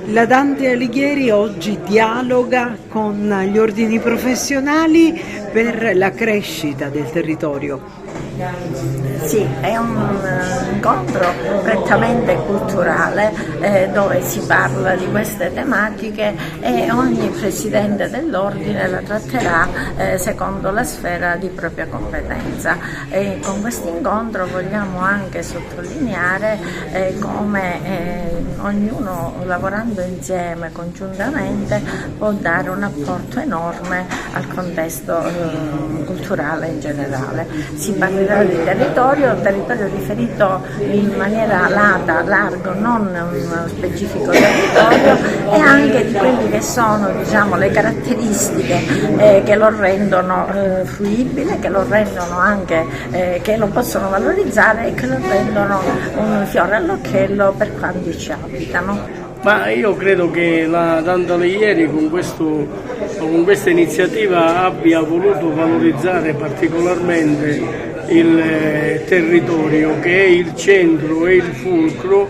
La Dante Alighieri oggi dialoga con gli ordini professionali per la crescita del territorio. Sì, è un incontro prettamente culturale dove si parla di queste tematiche e ogni presidente dell'ordine la tratterà secondo la sfera di propria competenza. E con questo incontro vogliamo anche sottolineare come ognuno lavorando insieme, congiuntamente, può dare un apporto enorme al contesto culturale in generale. Si parlerà di territorio riferito in maniera larga, non un specifico territorio, e anche di quelle che sono, diciamo, le caratteristiche che lo rendono fruibile, che lo rendono anche, che lo possono valorizzare e che lo rendono un fiore all'occhiello per quanti ci abitano. Ma io credo che la Dante Alighieri con questa iniziativa abbia voluto valorizzare particolarmente il territorio, che è il centro e il fulcro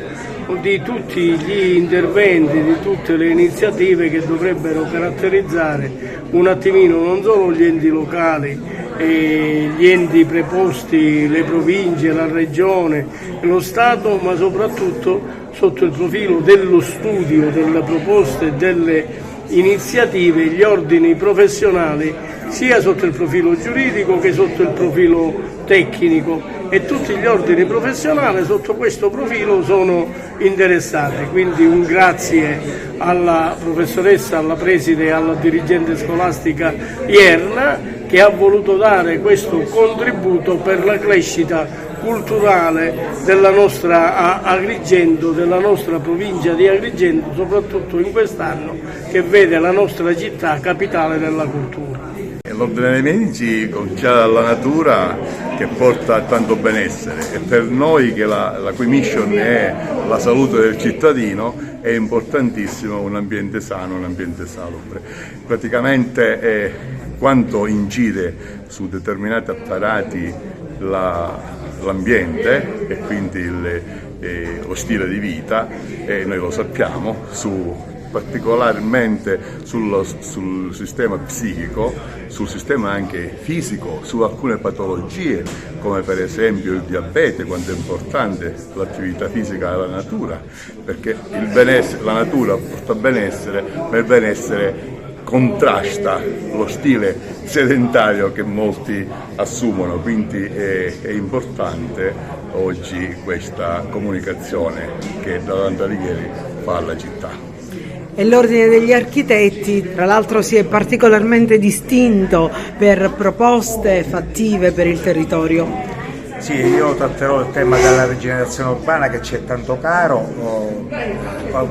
di tutti gli interventi, di tutte le iniziative che dovrebbero caratterizzare un attimino non solo gli enti locali, gli enti preposti, le province, la regione, lo Stato, ma soprattutto sotto il profilo dello studio, delle proposte e delle iniziative, gli ordini professionali, sia sotto il profilo giuridico che sotto il profilo tecnico, e tutti gli ordini professionali sotto questo profilo sono interessati. Quindi un grazie alla professoressa, alla preside e alla dirigente scolastica Ierna, che ha voluto dare questo contributo per la crescita culturale della nostra Agrigento, della nostra provincia di Agrigento, soprattutto in quest'anno che vede la nostra città capitale della cultura. L'Ordine dei Medici comincia dalla natura, che porta a tanto benessere, e per noi, che la cui mission è la salute del cittadino, è importantissimo un ambiente sano, un ambiente salubre. Praticamente quanto incide su determinati apparati l'ambiente e quindi lo stile di vita, noi lo sappiamo, particolarmente sul sistema psichico, sul sistema anche fisico, su alcune patologie come per esempio il diabete, quanto è importante l'attività fisica della natura, perché la natura porta benessere, ma il benessere contrasta lo stile sedentario che molti assumono, quindi è importante oggi questa comunicazione che da Dante Alighieri fa alla città. E l'Ordine degli Architetti, tra l'altro, si è particolarmente distinto per proposte fattive per il territorio. Sì, io tratterò il tema della rigenerazione urbana, che ci è tanto caro,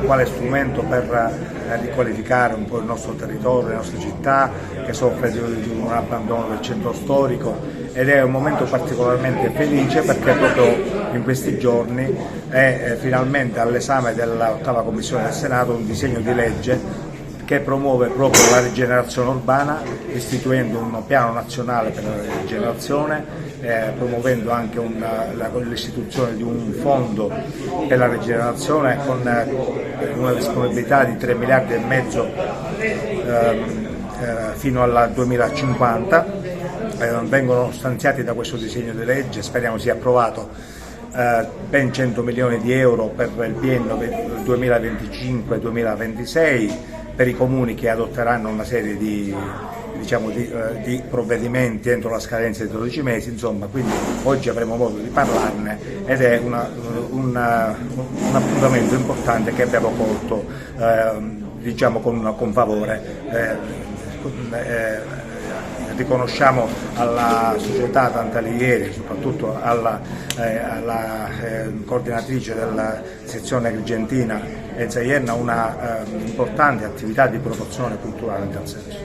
quale strumento per riqualificare un po' il nostro territorio, le nostre città, che soffre di un abbandono del centro storico, ed è un momento particolarmente felice perché proprio in questi giorni è finalmente all'esame dell'8ª Commissione del Senato un disegno di legge che promuove proprio la rigenerazione urbana, istituendo un piano nazionale per la rigenerazione, promuovendo anche l'istituzione di un fondo per la rigenerazione con una disponibilità di 3,5 miliardi fino al 2050. Vengono stanziati da questo disegno di legge, speriamo sia approvato, ben 100 milioni di euro per il biennio 2025-2026 per i comuni che adotteranno una serie di provvedimenti entro la scadenza di 12 mesi, insomma, quindi oggi avremo modo di parlarne ed è un appuntamento importante che abbiamo colto con favore. Riconosciamo alla società Dante Alighieri, soprattutto alla coordinatrice della sezione agrigentina Enza Ierna, una importante attività di promozione culturale in tal senso.